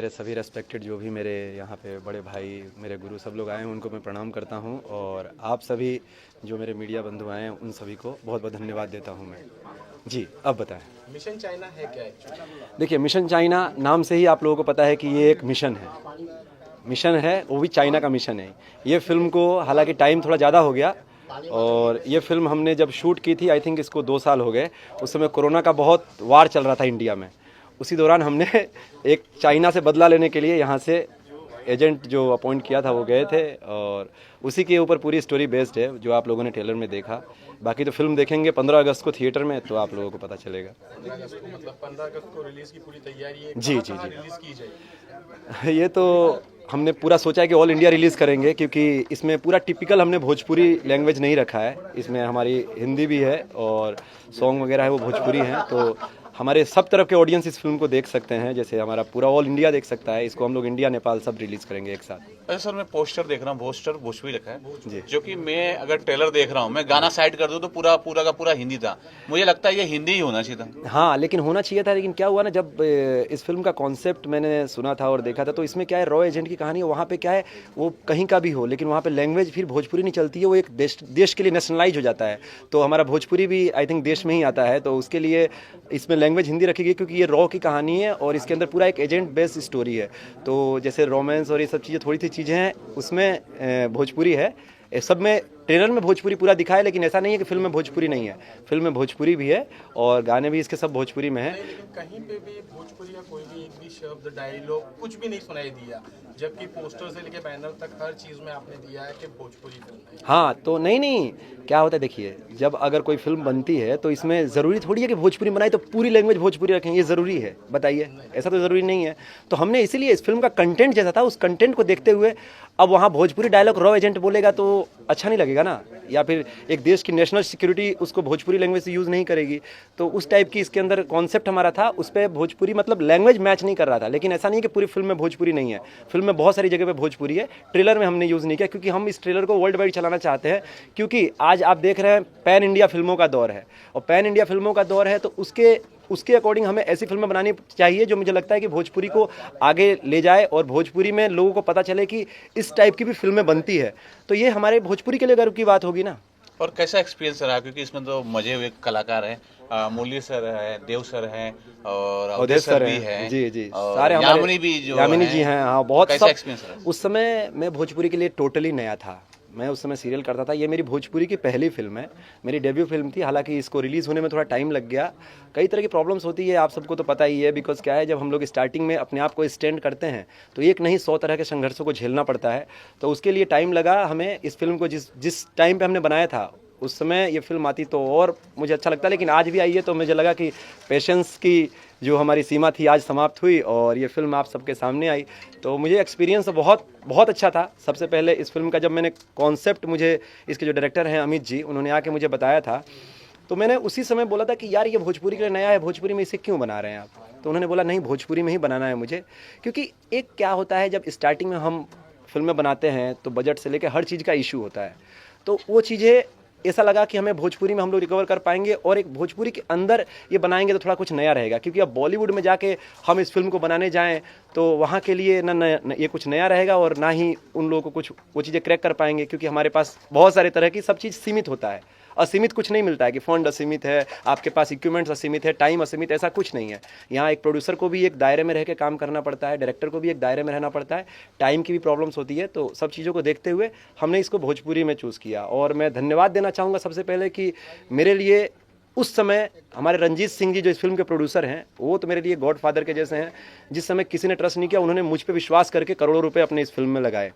मेरे सभी रेस्पेक्टेड जो भी मेरे यहाँ पे बड़े भाई मेरे गुरु सब लोग आए हैं उनको मैं प्रणाम करता हूँ, और आप सभी जो मेरे मीडिया बंधु आए हैं उन सभी को बहुत बहुत धन्यवाद देता हूँ मैं। जी, अब बताएं। मिशन चाइना है क्या एक्चुअली? देखिए, मिशन चाइना नाम से ही आप लोगों को पता है कि ये एक मिशन है, वो भी चाइना का मिशन है। ये फिल्म को हालांकि टाइम थोड़ा ज़्यादा हो गया, और ये फिल्म हमने जब शूट की थी, आई थिंक इसको 2 साल हो गए। उस समय कोरोना का बहुत वार चल रहा था इंडिया में। उसी दौरान हमने एक चाइना से बदला लेने के लिए यहाँ से एजेंट जो अपॉइंट किया था वो गए थे, और उसी के ऊपर पूरी स्टोरी बेस्ड है जो आप लोगों ने ट्रेलर में देखा। बाकी तो फिल्म देखेंगे 15 अगस्त को थिएटर में, तो आप लोगों को पता चलेगा। 15 अगस्त को, मतलब 15 अगस्त को रिलीज की पूरी तैयारी है? जी। रिलीज की जाएगी? ये तो हमने पूरा सोचा है कि ऑल इंडिया रिलीज़ करेंगे, क्योंकि इसमें पूरा टिपिकल हमने भोजपुरी लैंग्वेज नहीं रखा है। इसमें हमारी हिंदी भी है और सॉन्ग वगैरह है वो भोजपुरी हैं, तो हमारे सब तरफ के ऑडियंस इस फिल्म को देख सकते हैं। जैसे हमारा पूरा ऑल इंडिया देख सकता है इसको। हम लोग इंडिया नेपाल सब रिलीज़ करेंगे एक साथ। अच्छा सर, मैं पोस्टर देख रहा हूँ, पोस्टर भोजपुरी लिखा है जी। जो कि मैं अगर ट्रेलर देख रहा हूँ, मैं गाना साइड कर दूँ तो पूरा पूरा का पूरा हिंदी था। मुझे लगता है ये हिंदी ही होना चाहिए था। हाँ, लेकिन होना चाहिए था। लेकिन क्या हुआ ना, जब इस फिल्म का कॉन्सेप्ट मैंने सुना था और देखा था, तो इसमें क्या है, रॉ एजेंट की कहानी है। वहाँ पे क्या है, वो कहीं का भी हो, लेकिन वहाँ पे लैंग्वेज फिर भोजपुरी नहीं चलती है। वो एक देश के लिए नेशनलाइज हो जाता है। तो हमारा भोजपुरी भी आई थिंक देश में ही आता है, तो उसके लिए इसमें लैंग्वेज हिंदी रखी गई, क्योंकि ये रॉ की कहानी है और इसके अंदर पूरा एक एजेंट बेस्ड स्टोरी है। तो जैसे रोमांस और ये सब चीज़ें, थोड़ी सी चीज़ें हैं उसमें भोजपुरी है। सब में ट्रेलर में भोजपुरी पूरा दिखा है, लेकिन ऐसा नहीं है कि फिल्म में भोजपुरी नहीं है। फिल्म में भोजपुरी भी है और गाने भी इसके सब भोजपुरी में है। लेकिन कहीं पे भी भोजपुरी या कोई भी एक भी शब्द, डायलॉग कुछ भी नहीं सुनाई दिया, जबकि पोस्टर से लेके बैनर तक हर चीज में आपने दिया है कि भोजपुरी फिल्म है। हाँ, तो नहीं, क्या होता है, देखिए, जब अगर कोई फिल्म बनती है तो इसमें ज़रूरी थोड़ी है कि भोजपुरी बनाए तो पूरी लैंग्वेज भोजपुरी रखें। ये ज़रूरी है? बताइए, ऐसा तो ज़रूरी नहीं है। तो हमने इसीलिए इस फिल्म का कंटेंट जैसा था, उस कंटेंट को देखते हुए, अब वहाँ भोजपुरी डायलॉग रॉ एजेंट बोलेगा तो अच्छा नहीं लगेगा ना, या फिर एक देश की नेशनल सिक्योरिटी उसको भोजपुरी लैंग्वेज से यूज़ नहीं करेगी। तो उस टाइप की इसके अंदर कॉन्सेप्ट हमारा था। उस पर भोजपुरी मतलब लैंग्वेज मैच नहीं कर रहा था। लेकिन ऐसा नहीं कि पूरी फिल्म में भोजपुरी नहीं है। फिल्म में बहुत सारी जगह पे भोजपुरी है। ट्रेलर में हमने यूज़ नहीं किया, क्योंकि हम इस ट्रेलर को वर्ल्ड वाइड चलाना चाहते हैं। क्योंकि आज आप देख रहे हैं पैन इंडिया फिल्मों का दौर है, और पैन इंडिया फिल्मों का दौर है, तो उसके अकॉर्डिंग हमें ऐसी फिल्में बनानी चाहिए जो मुझे लगता है कि भोजपुरी को आगे ले जाए और भोजपुरी में लोगों को पता चले कि इस टाइप की भी फिल्में बनती है। तो ये हमारे भोजपुरी के लिए गर्व की बात होगी ना। और कैसा एक्सपीरियंस रहा, क्योंकि इसमें तो मजे हुए कलाकार हैं, मुरली सर है, देव सर हैं और अवधेश सर भी है। जी, और सारे हमारे यामिनी भी जो यामिनी जी हैं। हाँ, बहुत कैसा सब। एक्सपीरियंस रहा? उस समय मैं भोजपुरी के लिए टोटली नया था। मैं उस समय सीरियल करता था। ये मेरी भोजपुरी की पहली फिल्म है, मेरी डेब्यू फिल्म थी। हालांकि इसको रिलीज़ होने में थोड़ा टाइम लग गया। कई तरह की प्रॉब्लम्स होती है, आप सबको तो पता ही है। बिकॉज क्या है, जब हम लोग स्टार्टिंग में अपने आप को स्टैंड करते हैं तो एक नहीं 100 तरह के संघर्षों को झेलना पड़ता है। तो उसके लिए टाइम लगा हमें। इस फिल्म को जिस टाइम पर हमने बनाया था, उस समय ये फिल्म आती तो और मुझे अच्छा लगता। लेकिन आज भी आई है तो मुझे लगा कि पेशेंस की जो हमारी सीमा थी आज समाप्त हुई, और ये फिल्म आप सबके सामने आई। तो मुझे एक्सपीरियंस बहुत बहुत अच्छा था। सबसे पहले इस फिल्म का जब मैंने कॉन्सेप्ट, मुझे इसके जो डायरेक्टर हैं अमित जी, उन्होंने आके मुझे बताया था, तो मैंने उसी समय बोला था कि यार ये भोजपुरी के लिए नया है, भोजपुरी में इसे क्यों बना रहे हैं आप? तो उन्होंने बोला नहीं, भोजपुरी में ही बनाना है मुझे। क्योंकि एक क्या होता है, जब स्टार्टिंग में हम फिल्में बनाते हैं तो बजट से लेकर हर चीज़ का इशू होता है। तो वो चीज़ें ऐसा लगा कि हमें भोजपुरी में हम लोग रिकवर कर पाएंगे, और एक भोजपुरी के अंदर ये बनाएंगे तो थोड़ा कुछ नया रहेगा। क्योंकि अब बॉलीवुड में जाके हम इस फिल्म को बनाने जाएं तो वहाँ के लिए ना ये कुछ नया रहेगा, और ना ही उन लोगों को कुछ वो चीज़ें क्रैक कर पाएंगे। क्योंकि हमारे पास बहुत सारे तरह की सब चीज़ सीमित होता है। असीमित कुछ नहीं मिलता है कि फंड असीमित है, आपके पास इक्विपमेंट्स असीमित है, टाइम असीमित, ऐसा कुछ नहीं है। यहाँ एक प्रोड्यूसर को भी एक दायरे में रह के काम करना पड़ता है, डायरेक्टर को भी एक दायरे में रहना पड़ता है, टाइम की भी प्रॉब्लम्स होती है। तो सब चीज़ों को देखते हुए हमने इसको भोजपुरी में चूज़ किया। और मैं धन्यवाद देना चाहूँगा सबसे पहले कि मेरे लिए उस समय हमारे रंजीत सिंह जी जो इस फिल्म के प्रोड्यूसर हैं, वो तो मेरे लिए गॉड फादर के जैसे हैं। जिस समय किसी ने ट्रस्ट नहीं किया, उन्होंने मुझ पर विश्वास करके करोड़ों रुपये अपने इस फिल्म में लगाए।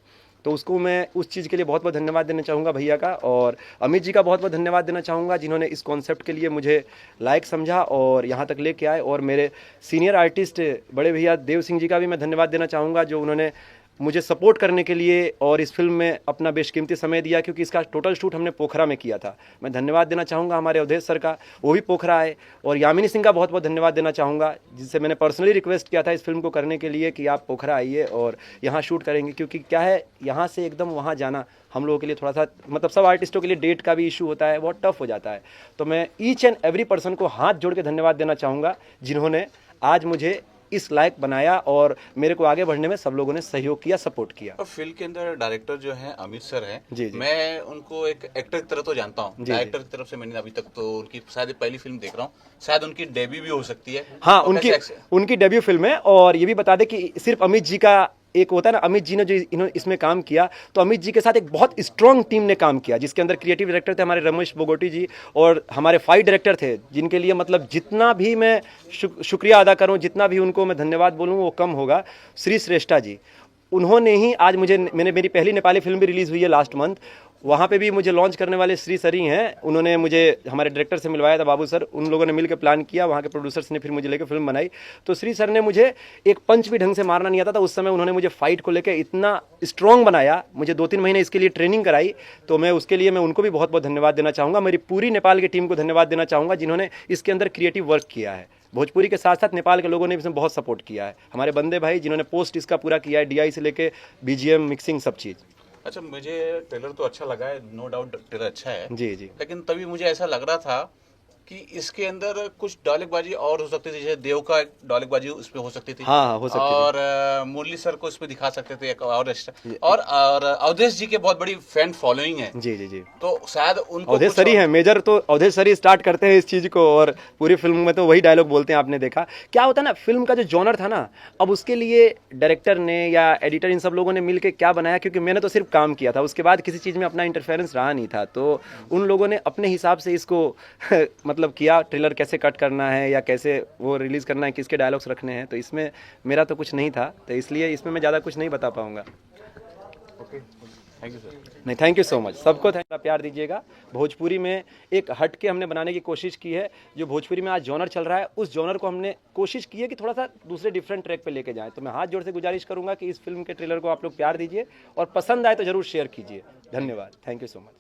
तो उसको मैं उस चीज़ के लिए बहुत बहुत धन्यवाद देना चाहूँगा भैया का, और अमित जी का बहुत बहुत धन्यवाद देना चाहूँगा जिन्होंने इस कॉन्सेप्ट के लिए मुझे लायक समझा और यहाँ तक लेके आए। और मेरे सीनियर आर्टिस्ट बड़े भैया देव सिंह जी का भी मैं धन्यवाद देना चाहूँगा, जो उन्होंने मुझे सपोर्ट करने के लिए और इस फिल्म में अपना बेशकीमती समय दिया। क्योंकि इसका टोटल शूट हमने पोखरा में किया था। मैं धन्यवाद देना चाहूँगा हमारे अवधेश सर का, वो भी पोखरा आए। और यामिनी सिंह का बहुत बहुत धन्यवाद देना चाहूँगा, जिससे मैंने पर्सनली रिक्वेस्ट किया था इस फिल्म को करने के लिए कि आप पोखरा आइए और यहाँ शूट करेंगे। क्योंकि क्या है, यहाँ से एकदम वहाँ जाना हम लोगों के लिए थोड़ा सा, मतलब सब आर्टिस्टों के लिए डेट का भी इशू होता है, बहुत टफ हो जाता है। तो मैं ईच एंड एवरी पर्सन को हाथ जोड़ के धन्यवाद देना चाहूँगा जिन्होंने आज मुझे इस लायक बनाया और मेरे को आगे बढ़ने में सब लोगों ने सहयोग किया, सपोर्ट किया। और फिल्म के अंदर डायरेक्टर जो है अमित सर हैं, जी, जी। मैं उनको एक एक्टर की तरह तो जानता हूँ, जी, डायरेक्टर की तरफ से मैंने अभी तक तो उनकी शायद पहली फिल्म देख रहा हूँ, शायद उनकी डेब्यू भी हो सकती है। हाँ, और उनकी डेब्यू फिल्म है। और ये भी बता दें कि सिर्फ अमित जी का एक होता है ना, अमित जी ने जो इन्होंने इसमें काम किया, तो अमित जी के साथ एक बहुत स्ट्रांग टीम ने काम किया, जिसके अंदर क्रिएटिव डायरेक्टर थे हमारे रमेश बोगोटी जी, और हमारे फाइट डायरेक्टर थे, जिनके लिए मतलब जितना भी मैं शुक्रिया अदा करूं, जितना भी उनको मैं धन्यवाद बोलूं वो कम होगा। श्री श्रेष्ठा जी, उन्होंने ही आज मेरी पहली नेपाली फिल्म भी रिलीज़ हुई है लास्ट मंथ, वहाँ पे भी मुझे लॉन्च करने वाले श्री सर ही हैं। उन्होंने मुझे हमारे डायरेक्टर से मिलवाया था, बाबू सर, उन लोगों ने मिलकर प्लान किया, वहाँ के प्रोड्यूसर्स ने फिर मुझे लेकर फिल्म बनाई। तो श्री सर ने मुझे एक पंच भी ढंग से मारना नहीं आता था उस समय, उन्होंने मुझे फाइट को लेकर इतना स्ट्रॉन्ग बनाया, मुझे 2-3 महीने इसके लिए ट्रेनिंग कराई। तो मैं उसके लिए मैं उनको भी बहुत बहुत धन्यवाद देना चाहूँगा। मेरी पूरी नेपाल की टीम को धन्यवाद देना चाहूँगा, जिन्होंने इसके अंदर क्रिएटिव वर्क किया है। भोजपुरी के साथ साथ नेपाल के लोगों ने इसमें बहुत सपोर्ट किया है। हमारे बंदे भाई जिन्होंने पोस्ट इसका पूरा किया है, DI से लेके BGM मिक्सिंग सब चीज़। अच्छा, मुझे ट्रेलर तो अच्छा लगा है, नो डाउट ट्रेलर अच्छा है जी जी। लेकिन तभी मुझे ऐसा लग रहा था कि इसके अंदर कुछ डायलॉगबाजी और हो सकती थी, जैसे देव का डायलॉगबाजी उस पे हो सकती थी। हाँ, हो सकती थी। और मुरली सर को उस पे दिखा सकते थे एक और और अवधेश जी के बहुत बड़ी फैन फॉलोइंग है। जी जी जी। तो शायद उनको अवधेश कुछ सर ही हैं मेजर, तो अवधेश सर ही स्टार्ट करते हैं इस चीज़ को, और पूरी फिल्म में तो वही डायलॉग बोलते हैं। आपने देखा क्या होता है ना, फिल्म का जो जॉनर था ना, अब उसके लिए डायरेक्टर ने या एडिटर इन सब लोगों ने मिलकर क्या बनाया, क्योंकि मैंने तो सिर्फ काम किया था, उसके बाद किसी चीज़ में अपना इंटरफेरेंस रहा नहीं था। तो उन लोगों ने अपने हिसाब से इसको मतलब किया, ट्रेलर कैसे कट करना है या कैसे वो रिलीज़ करना है, किसके डायलॉग्स रखने हैं। तो इसमें मेरा तो कुछ नहीं था, तो इसलिए इसमें मैं ज़्यादा कुछ नहीं बता पाऊंगा। Thank you sir. नहीं, थैंक यू सो मच, सबको प्यार दीजिएगा। भोजपुरी में एक हट के हमने बनाने की कोशिश की है। जो भोजपुरी में आज जॉनर चल रहा है, उस जॉनर को हमने कोशिश की है कि थोड़ा सा दूसरे डिफरेंट ट्रैक पे लेके जाएं। तो मैं हाथ जोड़ से गुजारिश करूंगा कि इस फिल्म के ट्रेलर को आप लोग प्यार दीजिए, और पसंद आए तो ज़रूर शेयर कीजिए। धन्यवाद, थैंक यू सो मच।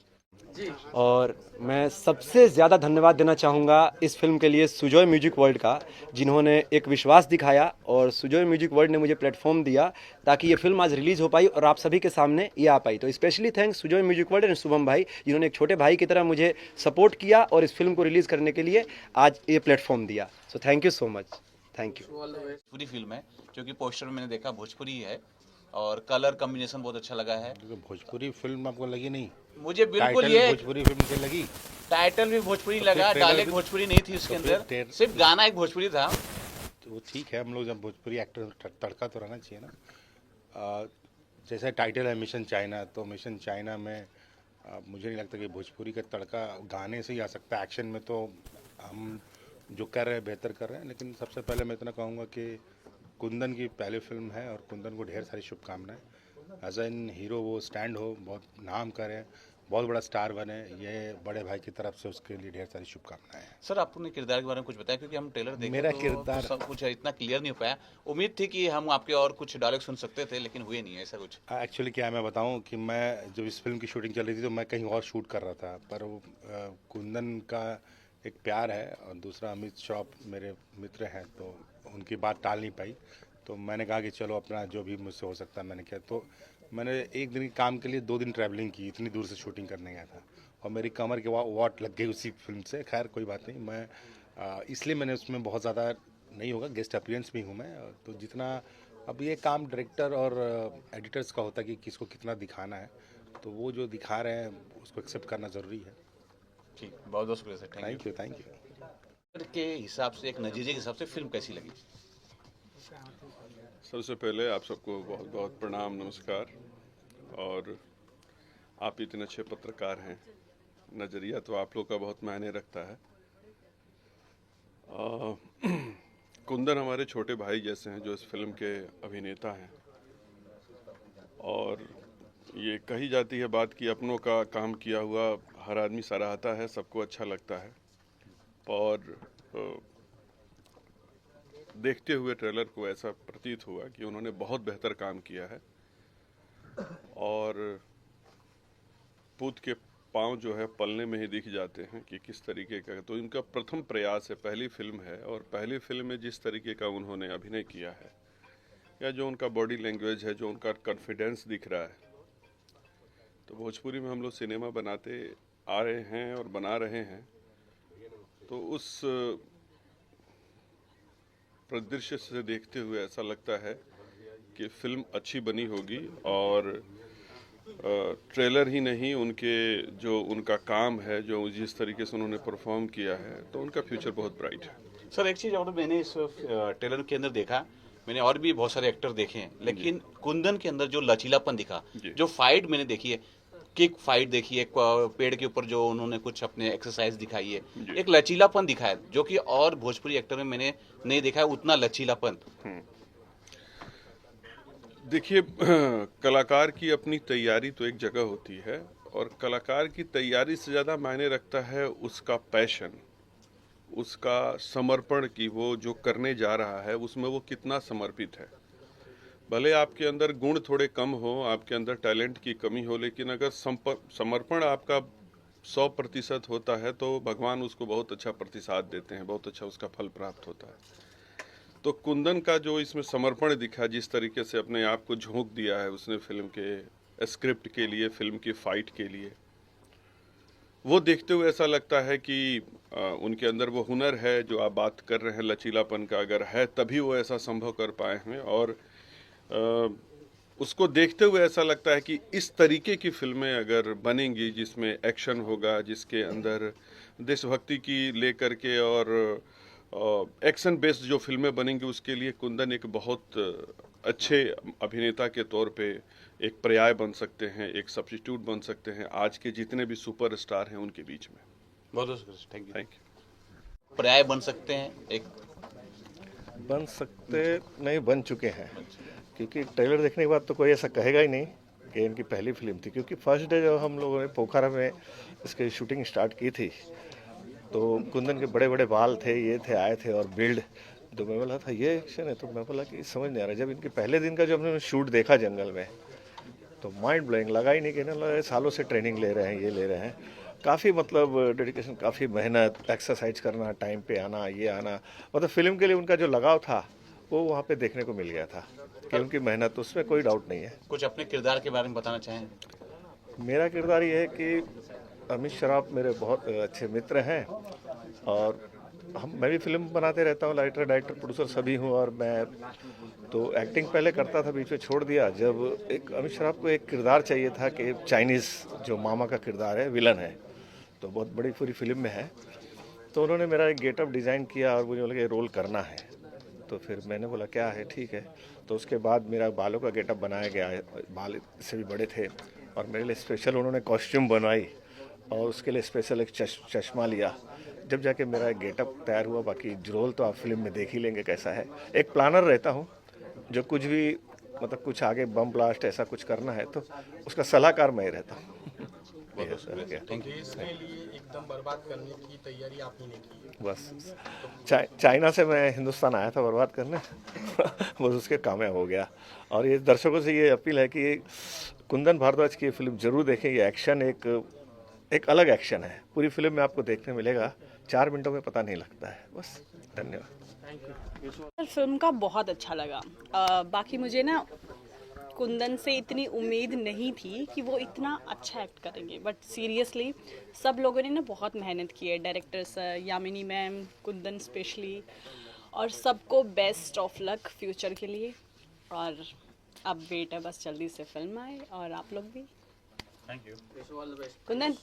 और मैं सबसे ज़्यादा धन्यवाद देना चाहूँगा इस फिल्म के लिए सुजॉय म्यूजिक वर्ल्ड का, जिन्होंने एक विश्वास दिखाया, और सुजॉय म्यूजिक वर्ल्ड ने मुझे प्लेटफॉर्म दिया ताकि ये फिल्म आज रिलीज़ हो पाई और आप सभी के सामने ये आ पाई। तो specially thanks Sujoy music world and Shubham भाई, जिन्होंने एक छोटे भाई की तरह मुझे सपोर्ट किया और इस फिल्म को रिलीज़ करने के लिए आज ये प्लेटफॉर्म दिया। So thank you so much, thank you. पूरी फिल्म है, क्योंकि पोस्टर में मैंने देखा भोजपुरी है और कलर कॉम्बिनेशन बहुत अच्छा लगा है। भोजपुरी फिल्म आपको लगी नहीं? मुझे बिल्कुल टाइटल ये भोजपुरी फिल्म से लगी, टाइटल भी भोजपुरी तो लगा, फिर ट्रेलर डायलॉग भी- भोजपुरी नहीं थी उसके तो फिर अंदर, सिर्फ गाना एक भोजपुरी था। तो वो ठीक है। हम लोग जब भोजपुरी एक्टर तड़का तो रहना चाहिए ना। जैसे टाइटल है मिशन चाइना, तो मिशन चाइना में मुझे नहीं लगता कि भोजपुरी का तड़का गाने से ही आ सकता है। एक्शन में तो हम जो कर रहे हैं बेहतर कर रहे हैं। लेकिन सबसे पहले मैं इतना कहूँगा कि कुंदन की पहली फिल्म है और कुंदन को ढेर सारी शुभकामनाएं। एज एन हीरो वो स्टैंड हो, बहुत नाम करें, बहुत बड़ा स्टार बने, ये बड़े भाई की तरफ से उसके लिए ढेर सारी शुभकामनाएं हैं। सर, आपने किरदार के बारे में कुछ बताया, क्योंकि हम ट्रेलर देखे मेरा तो किरदार- सब कुछ इतना क्लियर नहीं हो पाया। उम्मीद थी कि हम आपके और कुछ डायलॉग सुन सकते थे, लेकिन हुए नहीं ऐसा कुछ। एक्चुअली क्या है, मैं बताऊं कि मैं जब इस फिल्म की शूटिंग चल रही थी तो मैं कहीं और शूट कर रहा था, पर वो कुंदन का एक प्यार है और दूसरा अमित श्रॉफ मेरे मित्र हैं, तो उनकी बात टाल नहीं पाई। तो मैंने कहा कि चलो अपना जो भी मुझसे हो सकता है मैंने किया। तो मैंने एक दिन के काम के लिए 2 दिन ट्रैवलिंग की, इतनी दूर से शूटिंग करने गया था, और मेरी कमर के वाट लग गई उसी फिल्म से। खैर कोई बात नहीं, मैं इसलिए मैंने उसमें बहुत ज़्यादा नहीं होगा, गेस्ट अपीयरेंस भी हूँ मैं। तो जितना अब ये काम डायरेक्टर और एडिटर्स का होता है कि किसको कितना दिखाना है, तो वो जो दिखा रहे हैं उसको एक्सेप्ट करना ज़रूरी है। ठीक, बहुत बहुत शुक्रिया sir, thank you, thank you. के हिसाब से, एक नतीजे के हिसाब से फिल्म कैसी लगी? सबसे पहले आप सबको बहुत बहुत प्रणाम, नमस्कार। और आप इतने अच्छे पत्रकार हैं, नज़रिया तो आप लोग का बहुत मायने रखता है। कुंदन हमारे छोटे भाई जैसे हैं जो इस फिल्म के अभिनेता हैं, और ये कही जाती है बात कि अपनों का काम किया हुआ हर आदमी सराहता है, सबको अच्छा लगता है। और देखते हुए ट्रेलर को ऐसा प्रतीत हुआ कि उन्होंने बहुत बेहतर काम किया है, और पूत के पांव जो है पलने में ही दिख जाते हैं कि किस तरीके का। तो इनका प्रथम प्रयास है, पहली फिल्म है, और पहली फिल्म में जिस तरीके का उन्होंने अभिनय किया है, या जो उनका बॉडी लैंग्वेज है, जो उनका कॉन्फिडेंस दिख रहा है। तो भोजपुरी में हम लोग सिनेमा बनाते आ रहे हैं और बना रहे हैं, तो उस परिदृश्य से देखते हुए ऐसा लगता है कि फिल्म अच्छी बनी होगी और ट्रेलर ही नहीं, उनके जो उनका काम है, जो जिस तरीके से उन्होंने परफॉर्म किया है, तो उनका फ्यूचर बहुत ब्राइट है। सर एक चीज और मैंने इस ट्रेलर के अंदर देखा, मैंने और भी बहुत सारे एक्टर देखे हैं, लेकिन कुंदन के अंदर जो लचीलापन दिखा, जो फाइट मैंने देखी है, किक फाइट देखी है, एक पेड़ के ऊपर जो उन्होंने कुछ अपने एक्सरसाइज दिखाई है, एक लचीलापन दिखा है जो कि और भोजपुरी एक्टर में मैंने नहीं देखा है उतना लचीलापन। देखिए, कलाकार की अपनी तैयारी तो एक जगह होती है, और कलाकार की तैयारी से ज़्यादा मायने रखता है उसका पैशन, उसका समर्पण, कि वो जो करने जा रहा है उसमें वो कितना समर्पित है। भले आपके अंदर गुण थोड़े कम हो, आपके अंदर टैलेंट की कमी हो, लेकिन अगर समर्पण आपका 100% होता है तो भगवान उसको बहुत अच्छा प्रतिसाद देते हैं, बहुत अच्छा उसका फल प्राप्त होता है। तो कुंदन का जो इसमें समर्पण दिखा, जिस तरीके से अपने आप को झोंक दिया है उसने फिल्म के स्क्रिप्ट के लिए, फिल्म की फाइट के लिए, वो देखते हुए ऐसा लगता है कि उनके अंदर वो हुनर है जो आप बात कर रहे हैं, लचीलापन का अगर है तभी वो ऐसा संभव कर पाए हैं। और उसको देखते हुए ऐसा लगता है कि इस तरीके की फिल्में अगर बनेंगी, जिसमें एक्शन होगा, जिसके अंदर देशभक्ति की लेकर के और एक्शन बेस्ड जो फिल्में बनेंगी, उसके लिए कुंदन एक बहुत अच्छे अभिनेता के तौर पे एक पर्याय बन सकते हैं, एक सब्स्टिट्यूट बन सकते हैं आज के जितने भी सुपरस्टार हैं उनके बीच में। बहुत बहुत थैंक यू। Thank you. पर्याय बन सकते हैं, एक बन सकते नहीं, बन चुके हैं, क्योंकि ट्रेलर देखने के बाद तो कोई ऐसा कहेगा ही नहीं कि इनकी पहली फिल्म थी। क्योंकि फर्स्ट डे जब हम लोगों ने पोखरा में इसकी शूटिंग स्टार्ट की थी तो कुंदन के बड़े बड़े बाल थे, ये थे, आए थे और बिल्ड, तो मैं बोला था ये एक्शन है, तो मैं बोला कि समझ नहीं आ रहा। जब इनके पहले दिन का जब हमने शूट देखा जंगल में तो माइंड ब्लोइंग लगा ही नहीं कि ना सालों से ट्रेनिंग ले रहे हैं, ये ले रहे हैं, काफ़ी मतलब डेडिकेशन, काफ़ी मेहनत, एक्सरसाइज करना, टाइम पे आना, ये आना, मतलब फिल्म के लिए उनका जो लगाव था वो वहाँ पे देखने को मिल गया था कि उनकी मेहनत, उसमें कोई डाउट नहीं है। कुछ अपने किरदार के बारे में बताना चाहें? मेरा किरदार ये है कि अमित शराफ मेरे बहुत अच्छे मित्र हैं और मैं भी फिल्म बनाते रहता हूँ, राइटर, डायरेक्टर, प्रोड्यूसर सभी हूँ। और मैं तो एक्टिंग पहले करता था, बीच में छोड़ दिया। जब एक अमित शराफ को एक किरदार चाहिए था कि चाइनीज़ जो मामा का किरदार है, विलन है, तो बहुत बड़ी पूरी फिल्म में है, तो उन्होंने मेरा एक गेटअप डिज़ाइन किया और मुझे बोला कि रोल करना है। तो फिर मैंने बोला क्या है, ठीक है। तो उसके बाद मेरा बालों का गेटअप बनाया गया, बाल इससे भी बड़े थे और मेरे लिए स्पेशल उन्होंने कॉस्ट्यूम बनवाई और उसके लिए स्पेशल एक चश्मा लिया, जब जाके मेरा एक गेटअप तैयार हुआ। बाकी रोल तो आप फिल्म में देख ही लेंगे कैसा है। एक प्लानर रहता हूँ, जो कुछ भी मतलब कुछ आगे बम ब्लास्ट ऐसा कुछ करना है तो उसका सलाहकार मैं ही रहता हूँ। देश के लिए एकदम बर्बाद करने की तैयारी आप ही ने की है। बस चाइना से मैं हिंदुस्तान आया था बर्बाद करने बस उसके कामयाब हो गया। और ये दर्शकों से ये अपील है कि कुंदन भारद्वाज की फिल्म जरूर देखें। ये एक्शन एक अलग एक्शन है, पूरी फिल्म में आपको देखने मिलेगा, 4 मिनटों में पता नहीं लगता है। बस, धन्यवाद। फिल्म का बहुत अच्छा लगा। बाकी मुझे ना कुंदन से इतनी उम्मीद नहीं थी कि वो इतना अच्छा एक्ट करेंगे, बट सीरियसली सब लोगों ने ना बहुत मेहनत की है, director sir, Yamini ma'am, Kundan specially, और सबको बेस्ट ऑफ लक फ्यूचर के लिए। और अब वेट है बस जल्दी से फिल्म आए और आप लोग भी। Thank you. कुंदन